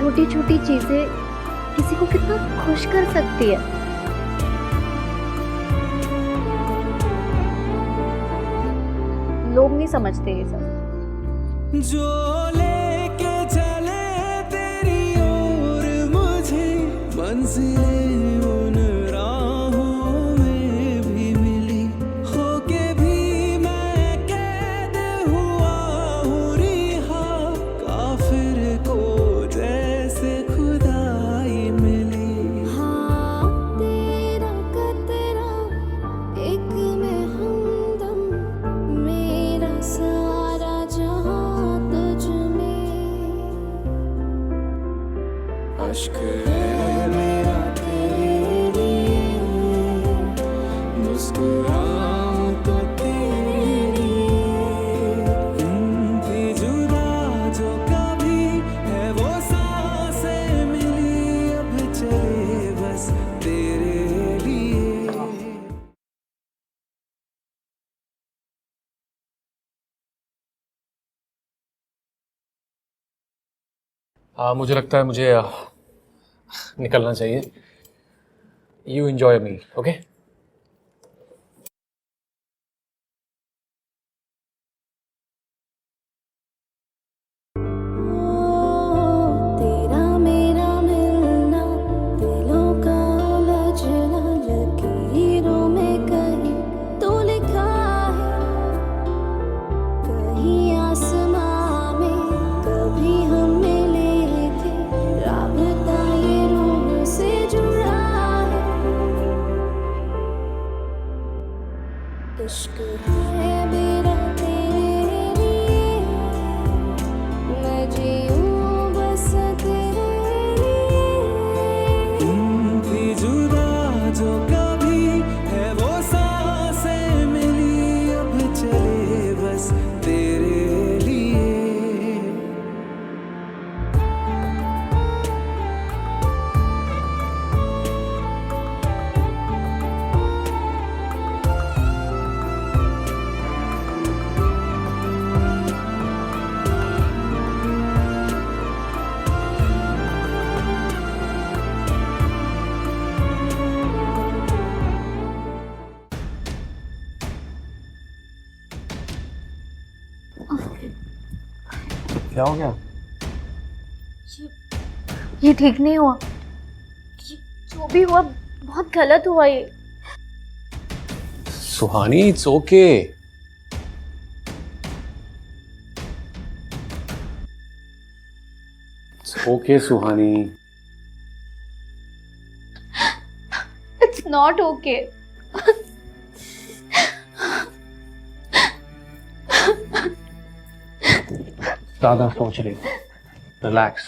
छोटी छोटी चीजें किसी को कितना खुश कर सकती है। लोग नहीं समझते ये सब। जो लेके चले तेरी ओर मुझे मंजिलें उन राहों में भी मिली, होके भी मैं कैद हुआ हूँ रिहा, काफिर को जैसे खुदाई मिली। हाँ तेरा कतरा एक में हमदम, मेरा सारा जहां तुझ में। अश्क है मेरा तेरे लिए, मुस्कुराऊं तो तेरे लिए। भी जुदा जो कभी है वो सांसें मिली, अब चले बस तेरे लिए। मुझे लगता है मुझे निकलना चाहिए। You enjoy me, okay? तेरा मेरा मिलना, दिलों का उलझना, लकीरों में कहीं तो लिखा है, कहीं आसमां में कभी हम मिले थे, राबता ये रूह से जुड़ा है। इश्क है मेरा तेरे लिए, मैं जीऊं बस तेरे लिए। भी जुदा जो कभी है वो सांसें मिली, अब चले बस तेरे लिए। क्या हो गया? ये ठीक नहीं हुआ। जो भी हुआ बहुत गलत हुआ ये। Suhani, it's okay. It's okay Suhani. It's not okay. ज्यादा सोच रही, रिलैक्स।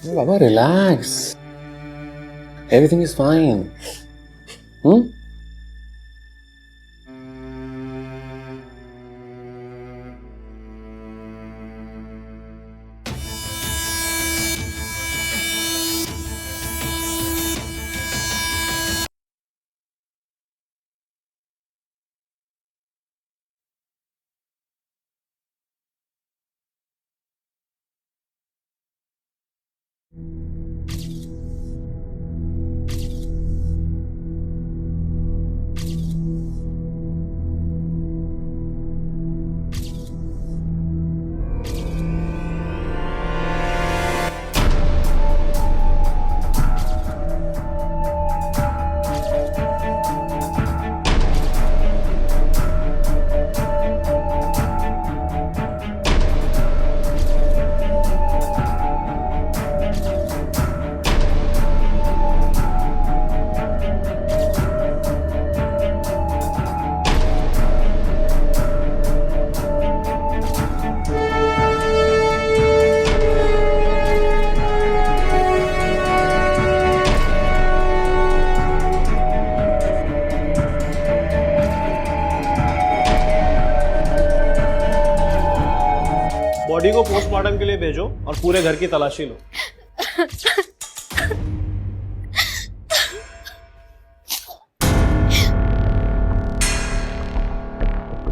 बाबा relax, everything is fine. Body को पोस्टमार्टम के लिए भेजो और पूरे घर की तलाशी लो।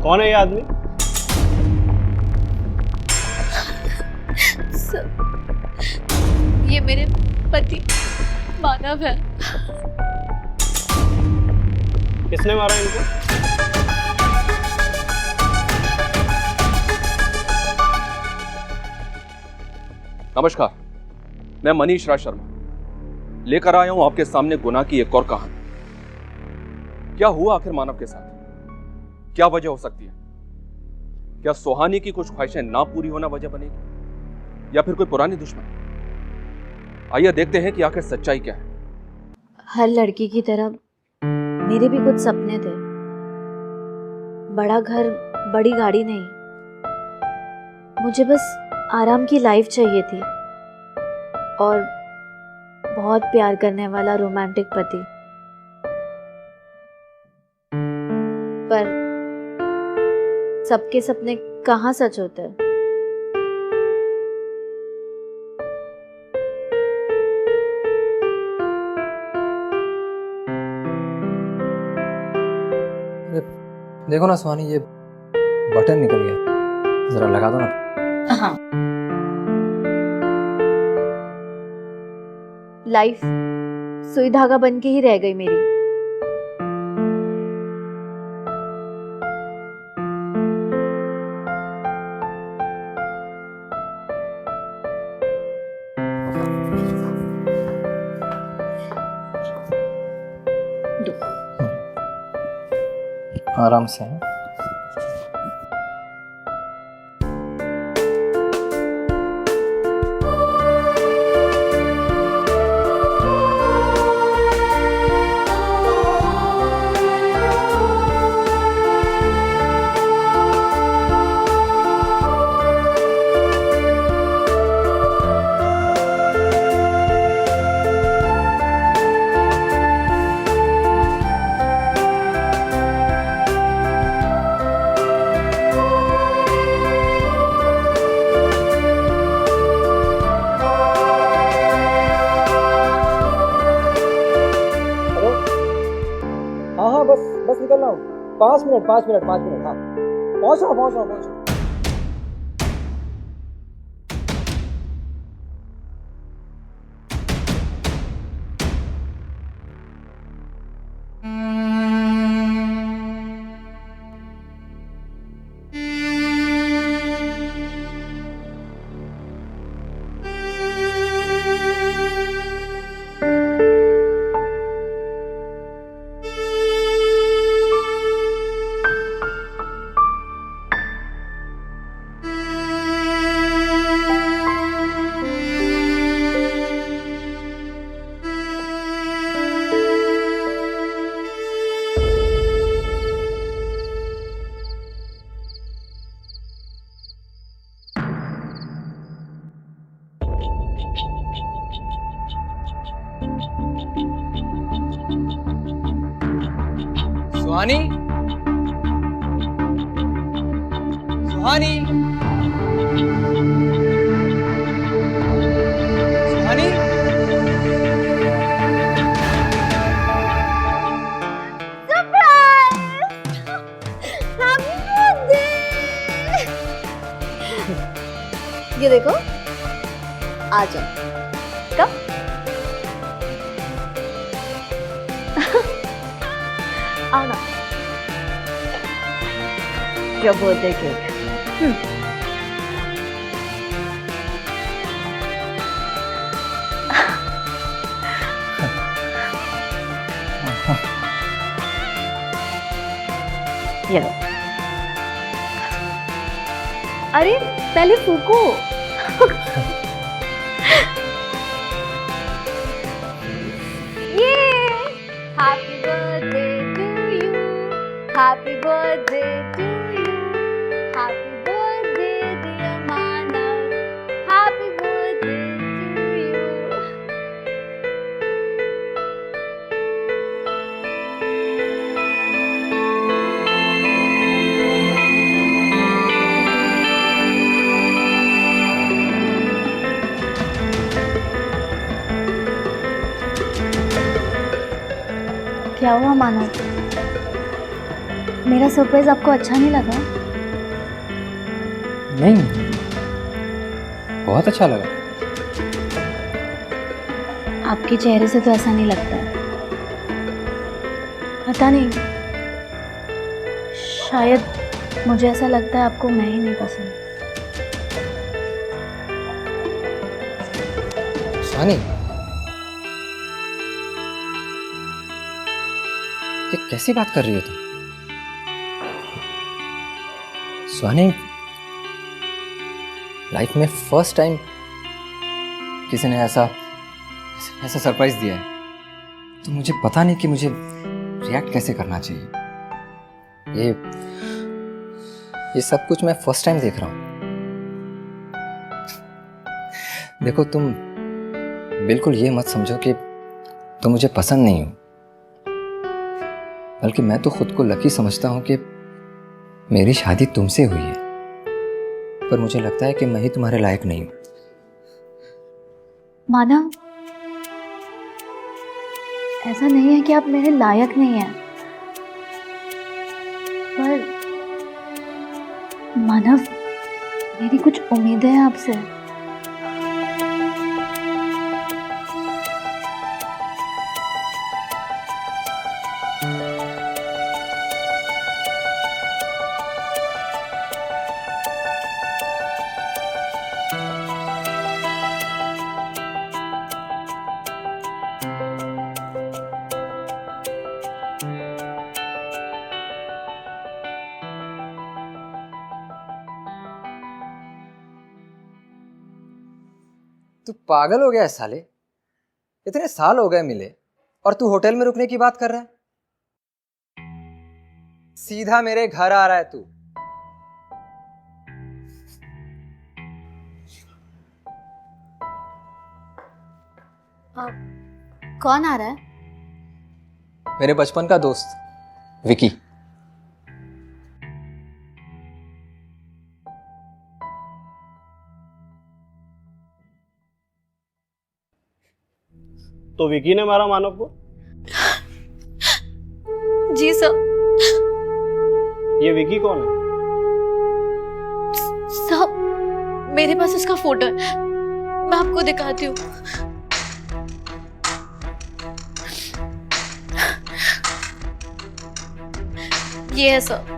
कौन है ये आदमी? सब ये मेरे पति मानव है। किसने मारा इनको? नमस्कार, मैं मनीष राज शर्मा लेकर आया हूं आपके सामने गुनाह की एक और कहानी। क्या हुआ आखिर मानव के साथ? क्या वजह हो सकती है? क्या सुहानी की कुछ ख्वाहिशें ना पूरी होना वजह बनेगी, या फिर कोई पुरानी दुश्मन? आइए देखते हैं कि आखिर सच्चाई क्या है। हर लड़की की तरह मेरे भी कुछ सपने थे। बड़ा घर, बड़ी गाड़ी नहीं, मुझे बस आराम की लाइफ चाहिए थी और बहुत प्यार करने वाला रोमांटिक पति। पर सबके सपने कहाँ सच होते हैं? देखो ना सुहानी, ये बटन निकल गया, जरा लगा दो ना। हाँ, लाइफ सुई धागा बन के ही रह गई मेरी। आराम से। हाँ, बस निकल रहा हूँ। 5 मिनट। हाँ, पहुँच रहा हूँ। सुहानी, सुहानी, सुहानी। ये देखो, आ जाओ। कब? आओ ना। क्या बर्थडे केक। ये लो। अरे पहले फूको। ये happy birthday to you, happy birthday to you, happy birthday dear Manav, happy birthday to you. क्या हुआ मानव? मेरा सरप्राइज आपको अच्छा नहीं लगा? नहीं, बहुत अच्छा लगा। आपके चेहरे से तो ऐसा नहीं लगता है। पता नहीं, शायद मुझे ऐसा लगता है आपको मैं ही नहीं पसंद। सुहानी, ये कैसी बात कर रही हो तुम? सुहानी, लाइफ में फर्स्ट टाइम किसी ने ऐसा सरप्राइज दिया है, तो मुझे पता नहीं कि मुझे रिएक्ट कैसे करना चाहिए। ये सब कुछ मैं फर्स्ट टाइम देख रहा हूँ। देखो, तुम बिल्कुल ये मत समझो कि तुम मुझे पसंद नहीं हो, बल्कि मैं तो खुद को लकी समझता हूँ कि मेरी शादी तुमसे हुई है, पर मुझे लगता है कि मैं ही तुम्हारे लायक नहीं हूँ। मानव, ऐसा नहीं है कि आप मेरे लायक नहीं हैं, पर मानव, मेरी कुछ उम्मीदें हैं आपसे। तू पागल हो गया है साले? इतने साल हो गए मिले और तू होटल में रुकने की बात कर रहा है? सीधा मेरे घर आ रहा है तू। कौन आ रहा है? मेरे बचपन का दोस्त विकी। तो विकी ने मारा मानव को? जी सर। ये विकी कौन है? साहब, मेरे पास उसका फोटो है, मैं आपको दिखाती हूँ। ये है सर।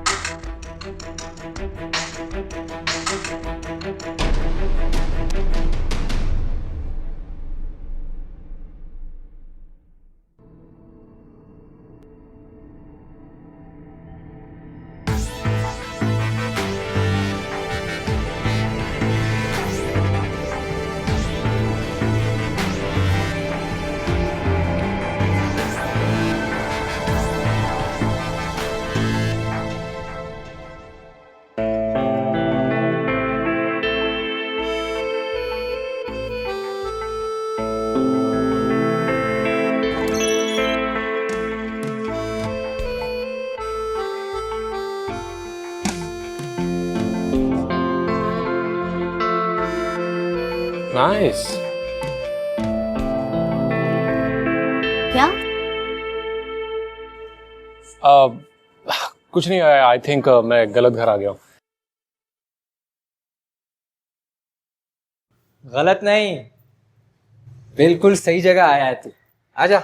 Nice. क्या? कुछ नहीं, आई थिंक मैं गलत घर आ गया हूँ। गलत नहीं, बिल्कुल सही जगह आया है तू। आजा।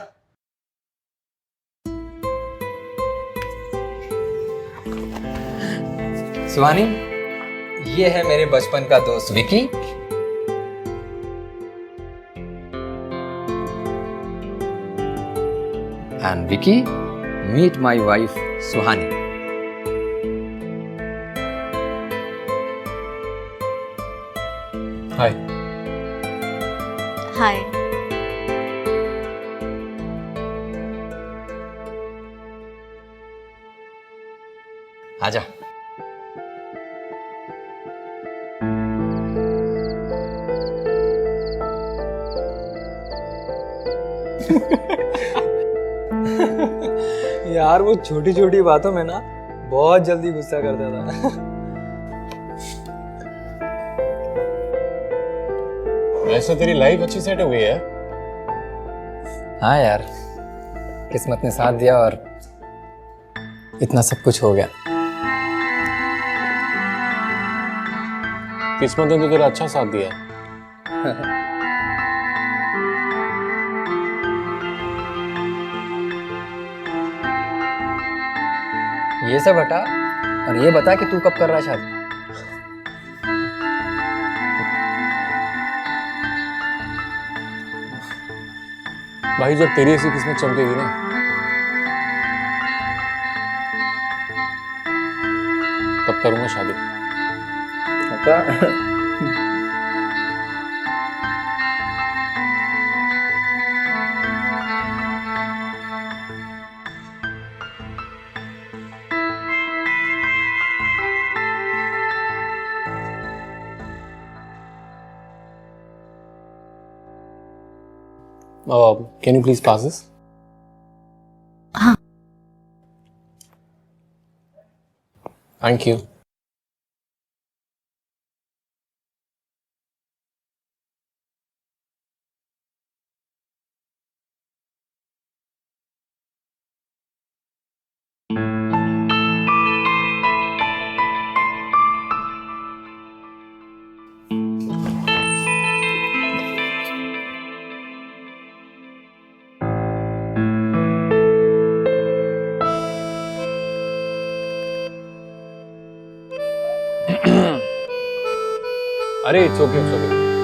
सुहानी, ये है मेरे बचपन का दोस्त Vicky. And Vicky, meet my wife Suhani. Hi. हाय। आजा। यार, वो छोटी छोटी बातों में ना बहुत जल्दी गुस्सा करता था। वैसे तेरी लाइफ अच्छी सेट हुई है। हाँ यार, किस्मत ने साथ दिया और इतना सब कुछ हो गया। किस्मत ने तो तेरा अच्छा साथ दिया है। ये सब हटा और ये बता कि तू कब कर रहा है शादी? भाई जब तेरी ऐसी किस्मत चमकेगी ना, तब करूंगा शादी। बता। Can you please pass this? हाँ। Thank you. अरे it's okay,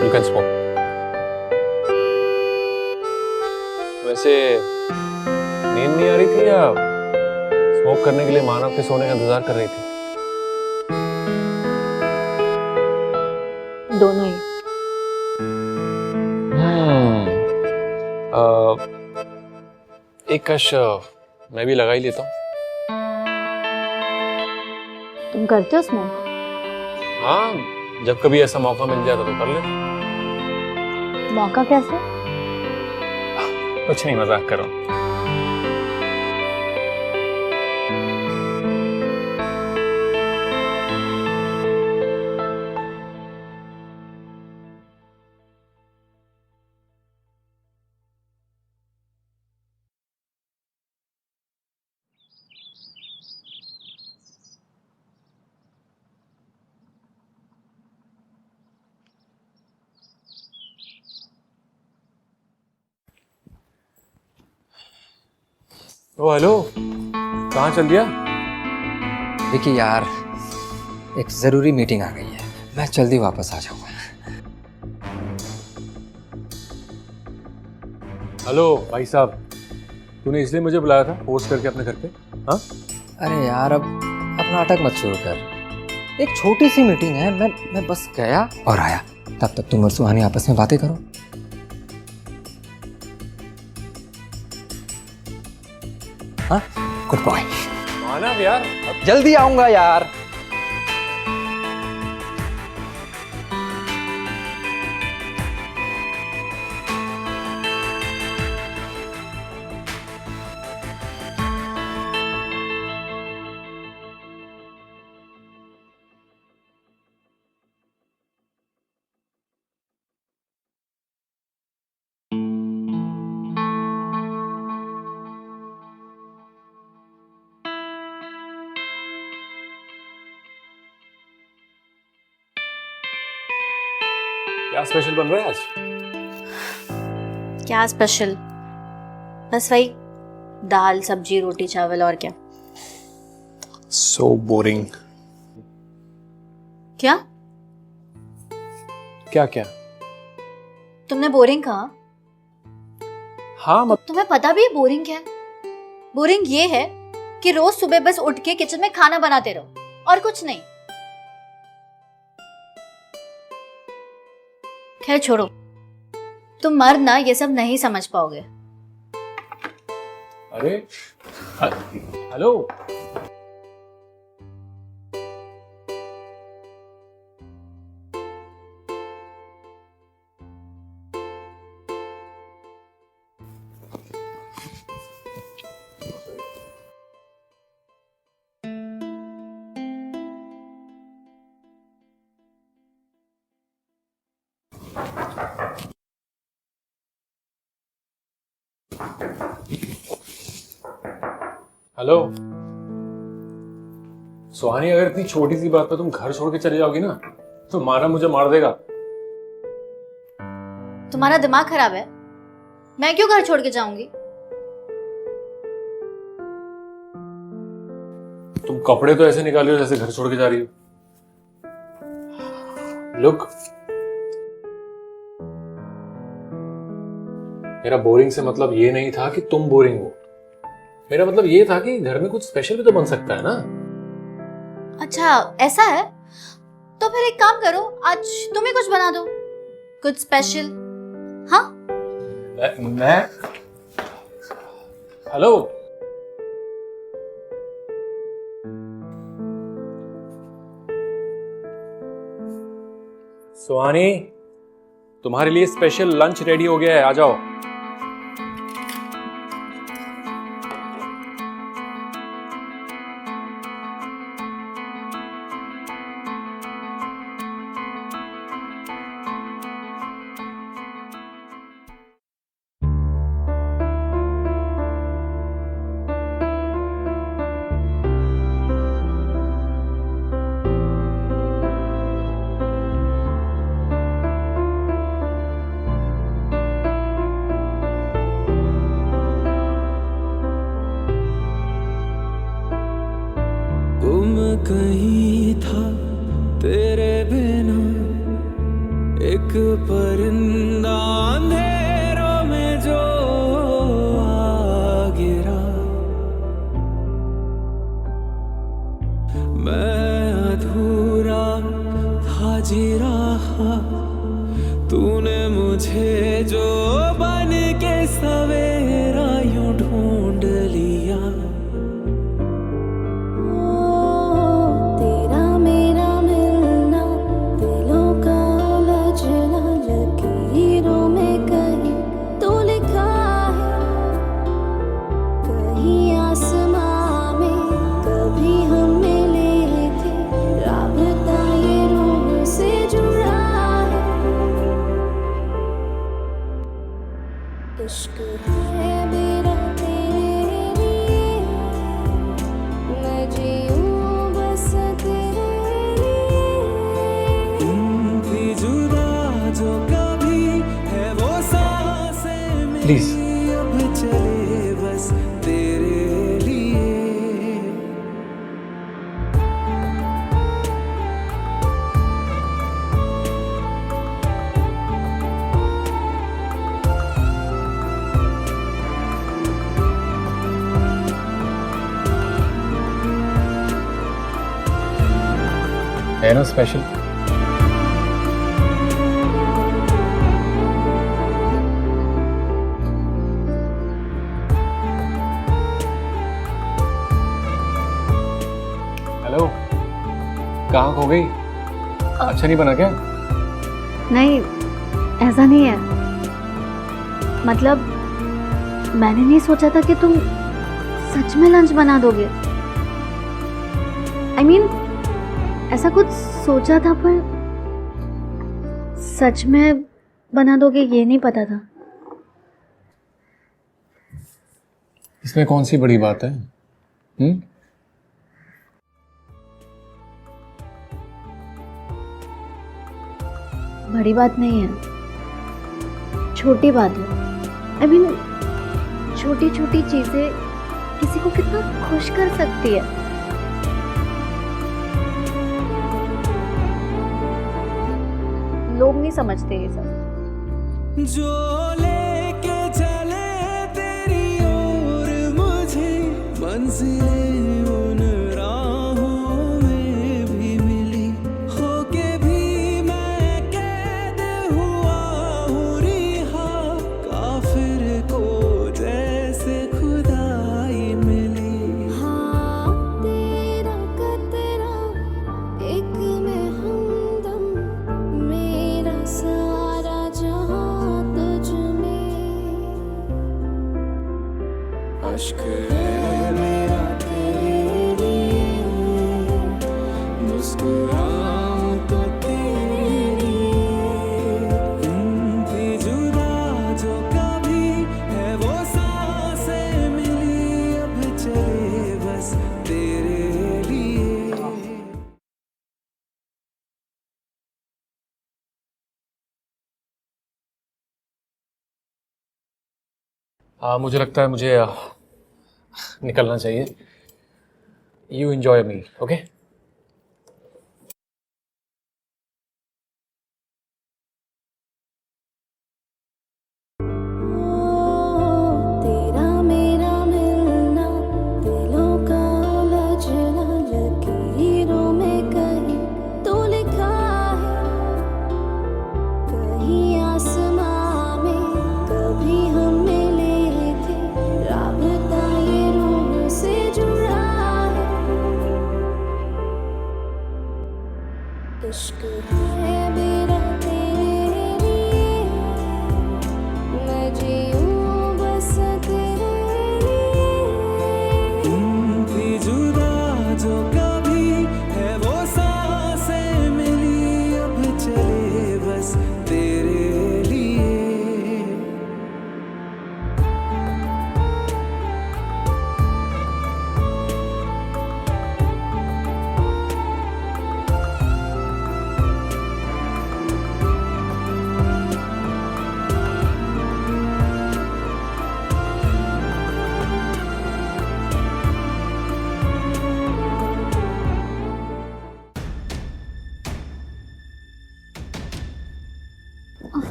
you can smoke. वैसे नींद नहीं आ रही थी या स्मोक करने के लिए मानव के सोने का इंतजार कर रही थी? दोनों ही। एक कश मैं भी लगा ही लेता हूँ। तुम करते हो स्मोक? हाँ, जब कभी ऐसा मौका मिल जाता तो कर लेते। मौका कैसे? कुछ नहीं, मजाक कर रहा हूँ। ओ हेलो, कहाँ चल दिया? विकी यार, एक जरूरी मीटिंग आ गई है, मैं जल्दी वापस आ जाऊंगा। हेलो भाई साहब, तूने इसलिए मुझे बुलाया था फोर्स करके अपने घर पे? हाँ? अरे यार, अब नाटक मत शुरू कर। एक छोटी सी मीटिंग है, मैं बस गया और आया। तब तक तुम और सुहानी आपस में बातें करो। हाँ, गुड बॉय। मानव यार, जल्दी आऊंगा यार। क्या स्पेशल बन रहा है आज? क्या स्पेशल? बस वही दाल सब्जी रोटी चावल, और क्या? So boring. क्या? क्या क्या? तुमने बोरिंग कहा? हाँ मत। तुम्हें पता भी है बोरिंग क्या है? बोरिंग ये है कि रोज सुबह बस उठ के किचन में खाना बनाते रहो और कुछ नहीं। खैर छोड़ो, तुम मर्द ना ये सब नहीं समझ पाओगे। अरे हेलो, हेलो सुहानी, अगर इतनी छोटी सी बात पे तुम घर छोड़ के चले जाओगी ना तो मानव मुझे मार देगा। तुम्हारा दिमाग खराब है? मैं क्यों घर छोड़ के जाऊंगी? तुम कपड़े तो ऐसे निकाली हो जैसे घर छोड़ के जा रही हो। लुक, मेरा बोरिंग से मतलब ये नहीं था कि तुम बोरिंग हो। मेरा मतलब ये था कि घर में कुछ स्पेशल भी तो बन सकता है ना। अच्छा ऐसा है, तो फिर एक काम करो, आज तुम ही कुछ बना दो, कुछ स्पेशल। हाँ मैं हेलो, सुहानी, तुम्हारे लिए स्पेशल लंच रेडी हो गया है, आ जाओ। गुम कहीं था तेरे बिना एक परिंदा अंधेरों में जो आ गिरा। मैं अधूरा था जी रहा, तूने मुझे जो बन के सवेरा यूं ढूंढ लिया। तेरा मेरा मिलना, दिलों का उलझना, लकीरों में कहीं तो लिखा है, कहीं आसमां में कभी हम मिले थे, राबता ये रूह से जुड़ा है। इश्क है मेरा तेरे लिए, मैं जीऊं बस तेरे लिए। भी जुदा जो कभी है वो सांसें मेरी Please. अब चले बस तेरे लिए। है ना स्पेशल। हेलो, कहाँ खो गई? अच्छा नहीं बना क्या? नहीं, ऐसा नहीं है। मतलब मैंने नहीं सोचा था कि तुम सच में लंच बना दोगे। I mean, ऐसा कुछ सोचा था पर सच में बना दोगे ये नहीं पता था। इसमें कौन सी बड़ी बात है? बड़ी बात नहीं है, छोटी बात है। I mean, छोटी छोटी चीजें किसी को कितना खुश कर सकती है। लोग नहीं समझते ये सब। जो लेके चले तेरी ओर मुझे, मंजिलें उन राहों में भी मिली, होके भी मैं कैद हुआ हूँ रिहा, काफिर को जैसे खुदाई मिली। हाँ तेरा कतरा एक में हमदम, मेरा सारा जहां तुझ में। अश्क है मेरा तेरे लिए, मुस्कुराऊं तो तेरे लिए। भी जुदा जो कभी है वो सांसें मिली, अब चले बस तेरे लिए। मुझे लगता है मुझे निकलना चाहिए. You enjoy your meal, okay? तेरा मेरा मिलना दिलों का उलझना लकीरों में कहीं तो लिखा है, कहीं आसमां में कभी हम मिले थे, राबता ये रूह से जुड़ा है. इश्क है मेरा तेरे लिए, मैं जीऊं बस तेरे लिए. थी जुदा जो कभी है वो सांसें मिली, अब चले बस तेरे लिए.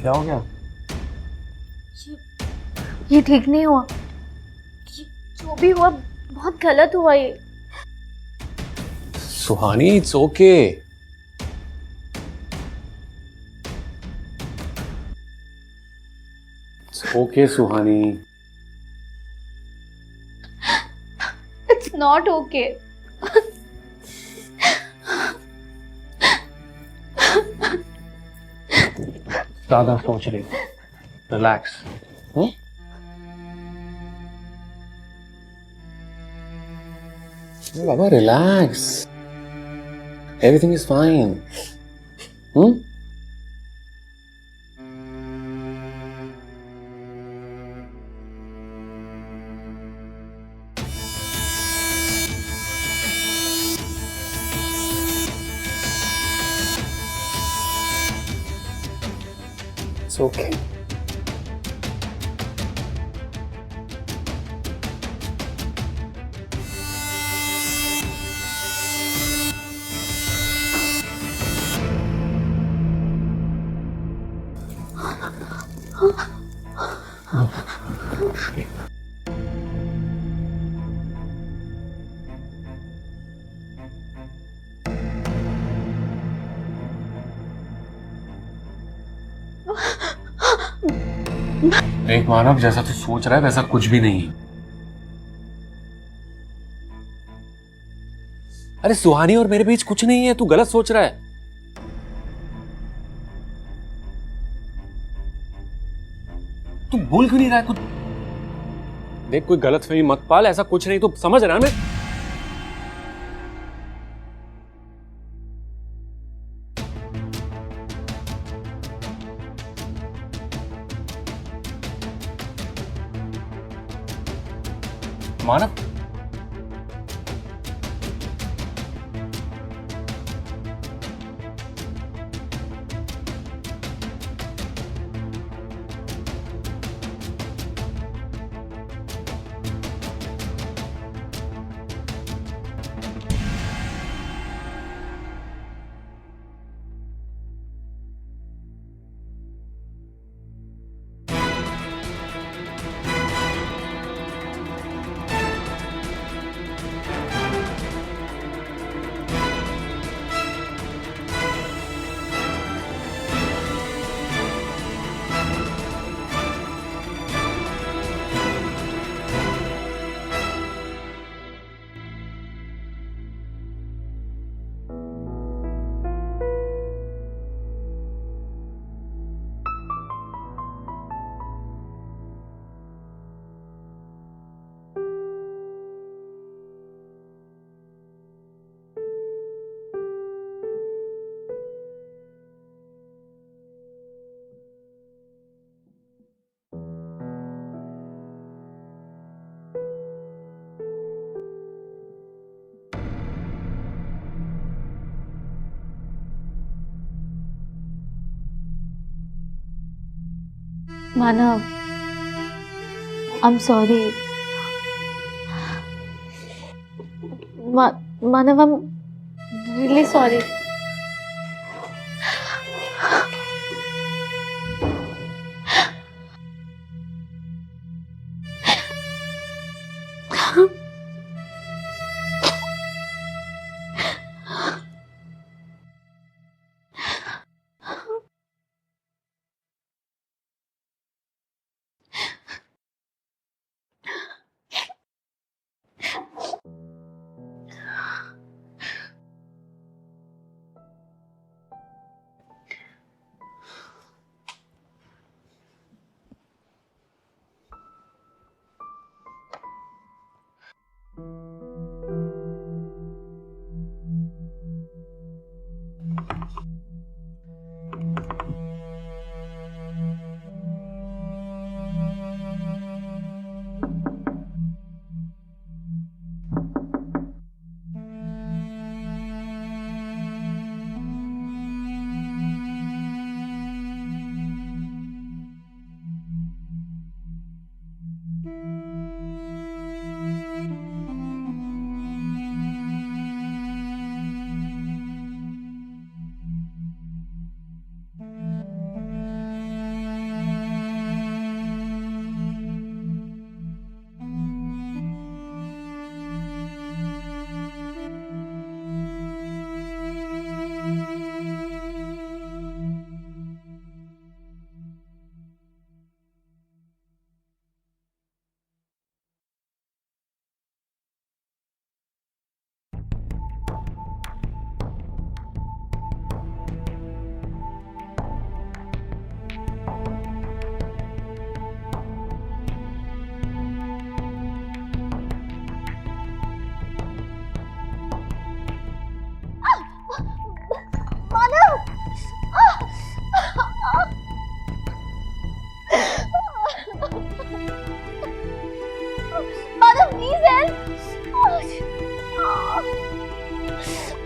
क्या हो गया? ये ठीक नहीं हुआ. जो भी हुआ बहुत गलत हुआ ये. सुहानी, it's okay. It's okay, Suhani. It's not okay. ज्यादा सोच रही. Relax. Baba relax. Everything is fine. It's okay. एक मानव, जैसा तू सोच रहा है वैसा कुछ भी नहीं है. अरे सुहानी और मेरे बीच कुछ नहीं है, तू गलत सोच रहा है. तू भूल क्यों नहीं रहा है कुछ? देख, कोई गलतफहमी मत पाल, ऐसा कुछ नहीं. तू समझ रहा है मैं? Manav, Manav, I'm sorry. Manav, I'm really sorry. Manav please help.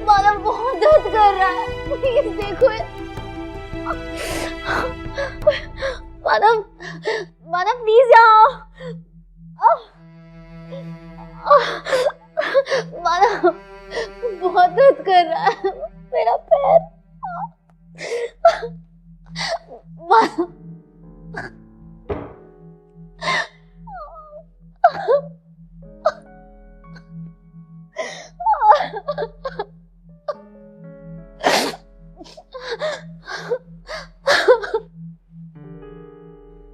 Manav बहुत दर्द कर रहा है, प्लीज देखो। मानव मानव प्लीज आओ। मानव बहुत दर्द कर रहा है मेरा पैर। मानव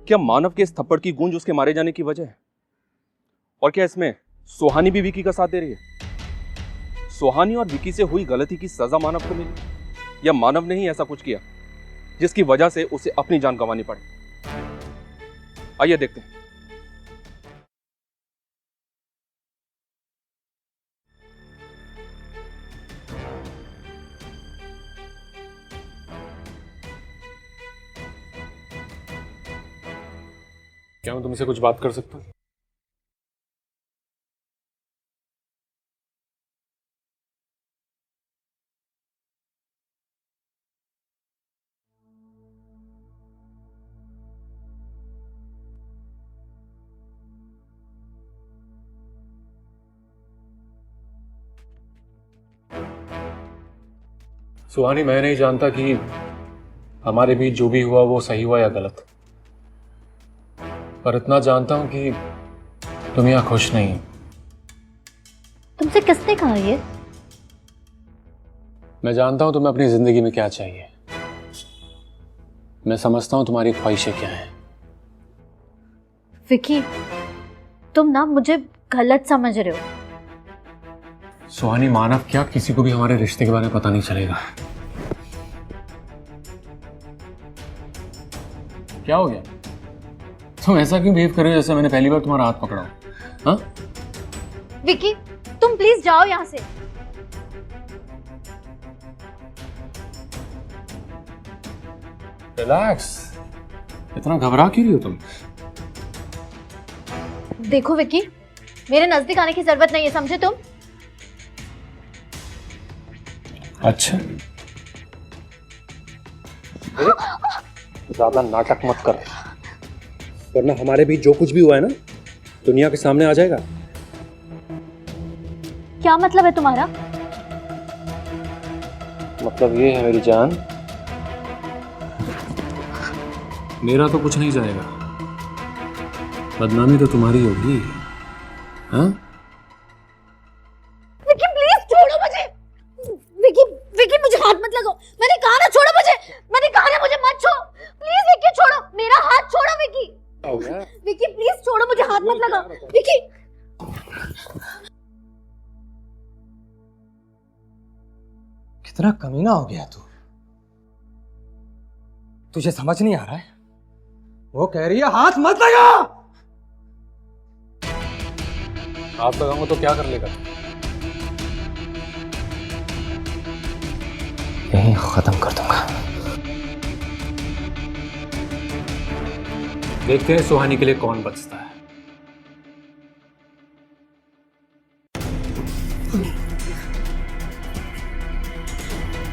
क्या मानव के इस थप्पड़ की गूंज उसके मारे जाने की वजह है? और क्या इसमें सुहानी भी विकी का साथ दे रही है? सुहानी और विकी से हुई गलती की सजा मानव को मिली, या मानव ने ही ऐसा कुछ किया जिसकी वजह से उसे अपनी जान गंवानी पड़ी? आइए देखते हैं। क्या मैं तुमसे कुछ बात कर सकता हूँ? सुहानी, मैं नहीं जानता कि हमारे बीच जो भी हुआ वो सही हुआ या गलत, पर इतना जानता हूं कि तुम यहां खुश नहीं हो। तुमसे किसने कहा ये? मैं जानता हूं तुम्हें अपनी जिंदगी में क्या चाहिए। मैं समझता हूं तुम्हारी ख्वाहिशें क्या हैं। विकी, तुम ना मुझे गलत समझ रहे हो। सुहानी, मानव क्या किसी को भी हमारे रिश्ते के बारे में पता नहीं चलेगा। क्या हो गया? तुम ऐसा क्यों बिहेव कर रहे हो जैसे मैंने पहली बार तुम्हारा हाथ पकड़ा हो? हाँ? विकी, तुम प्लीज जाओ यहाँ से। रिलैक्स, इतना घबरा क्यों रही हो तुम? देखो विकी, मेरे नजदीक आने की जरूरत नहीं है, समझे तुम? अच्छा, ज्यादा नाटक मत कर, वरना हमारे बीच जो कुछ भी हुआ है ना दुनिया के सामने आ जाएगा। क्या मतलब है तुम्हारा? मतलब ये है मेरी जान, मेरा तो कुछ नहीं जाएगा, बदनामी तो तुम्हारी होगी। हाँ? विकी प्लीज छोड़ो मुझे। विकी विकी मुझे हाथ मत लगाओ, मैंने कहा ना छोड़ो मुझे, मैंने कहा ना मुझे मत छो। प्लीज विकी छोड़ो, मेरा हाथ छोड़ो विकी। क्या हो गया? विकी प्लीज छोड़ो मुझे, हाथ मत लगाओ विकी। कितना कमीना हो गया तू। तुझे समझ नहीं आ रहा है? वो कह रही है हाथ मत लगा। हाथ लगाऊंगा तो क्या कर लेगा? यहीं खत्म कर दूंगा। देखते हैं सुहानी के लिए कौन बचता है।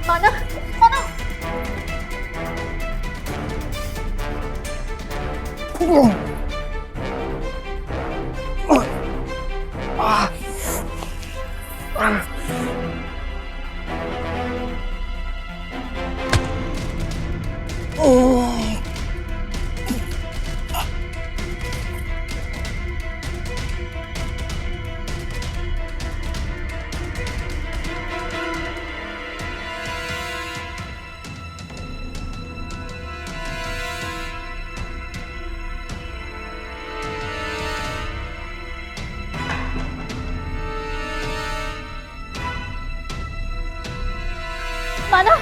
माना माना माना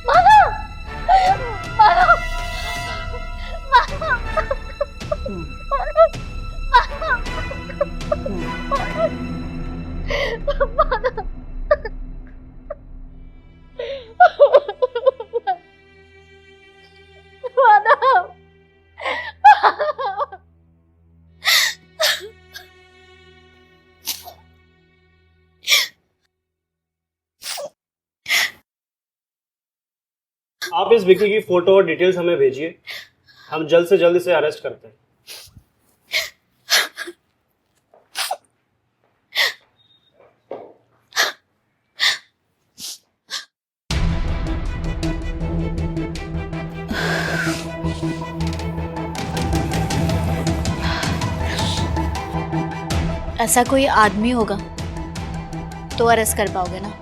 माना माना माना आप इस विकी की फोटो और डिटेल्स हमें भेजिए, हम जल्द से जल्द इसे अरेस्ट करते हैं। ऐसा कोई आदमी होगा तो अरेस्ट कर पाओगे ना?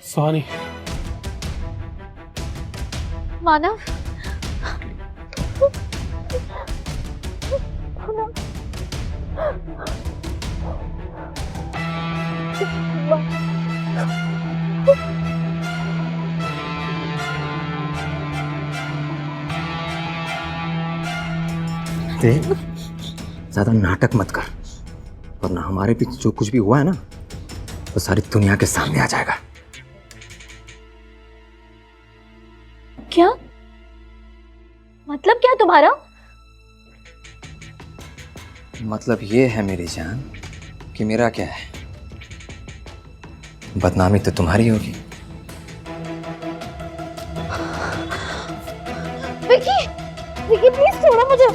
सुहानी, मानव देख, ज्यादा नाटक मत कर, वरना हमारे बीच जो कुछ भी हुआ है ना, वो सारी दुनिया के सामने आ जाएगा। क्या मतलब, क्या तुम्हारा? मतलब ये है मेरी जान कि मेरा क्या है, बदनामी तो तुम्हारी होगी। विकी विकी प्लीज छोड़ो मुझे,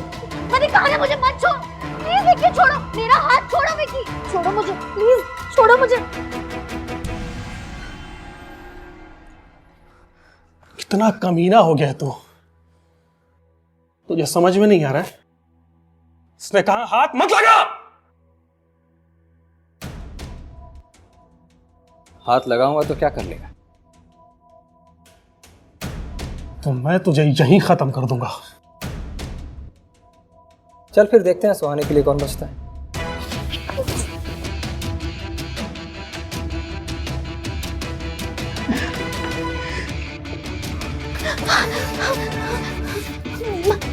मैंने कहा ना मुझे मत छो। प्लीज विकी छोड़ो, मेरा हाथ छोड़ो विकी, छोड़ो मुझे प्लीज, छोड़ो मुझे। कितना कमीना हो गया तू। तुझे समझ में नहीं आ रहा है? इसने कहा हाथ मत लगा। हाथ लगाऊंगा तो क्या कर लेगा? तो मैं तुझे यहीं खत्म कर दूंगा। चल फिर देखते हैं सुहाने के लिए कौन बचता है।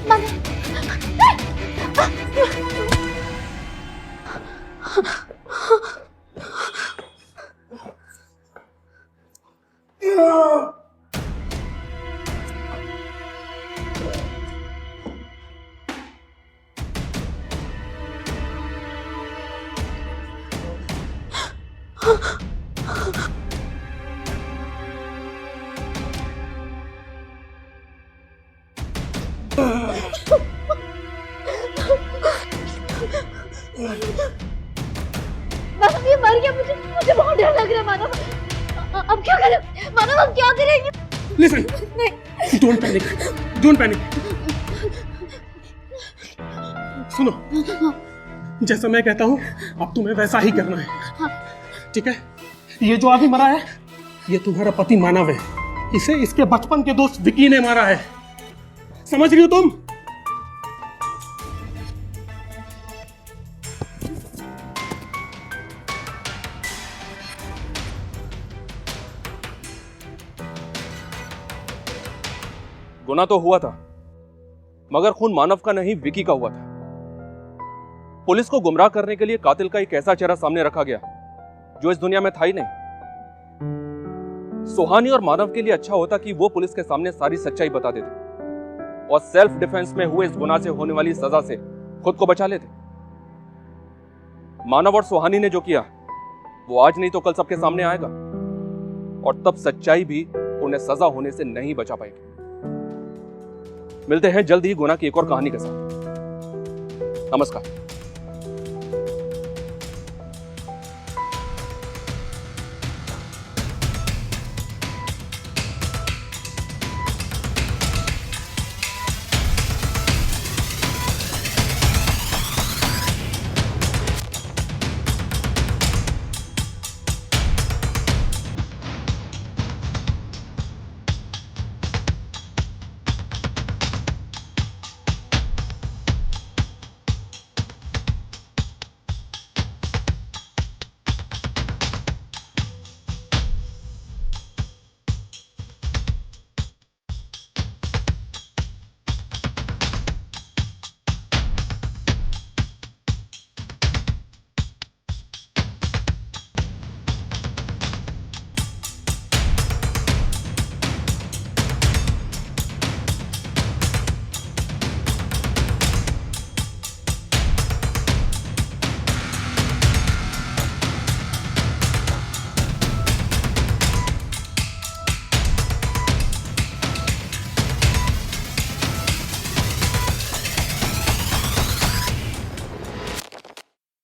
माना मानव ये मर गया, मुझे मुझे बहुत डर लग रहा है मानव। अब क्या करें मानव, अब क्या करेंगे? Listen, don't panic, don't panic. सुनो, जैसा मैं कहता हूँ अब तुम्हें वैसा ही करना है, ठीक है? ये जो आदमी मरा है ये तुम्हारा पति मानव है, इसे इसके बचपन के दोस्त विकी ने मारा है, समझ रही हो तुम? गुनाह तो हुआ था, मगर खून मानव का नहीं विकी का हुआ था। पुलिस को गुमराह करने के लिए कातिल का एक ऐसा चेहरा सामने रखा गया जो इस दुनिया में था ही नहीं। सुहानी और मानव के लिए अच्छा होता कि वो पुलिस के सामने सारी सच्चाई बता देते और सेल्फ डिफेंस में हुए इस गुनाह से होने वाली सजा से खुद को बचा लेते। मानव और सुहानी ने जो किया वो आज नहीं तो कल सबके सामने आएगा और तब सच्चाई भी उन्हें सजा होने से नहीं बचा पाएगी। मिलते हैं जल्द ही गुनाह की एक और कहानी के साथ। नमस्कार।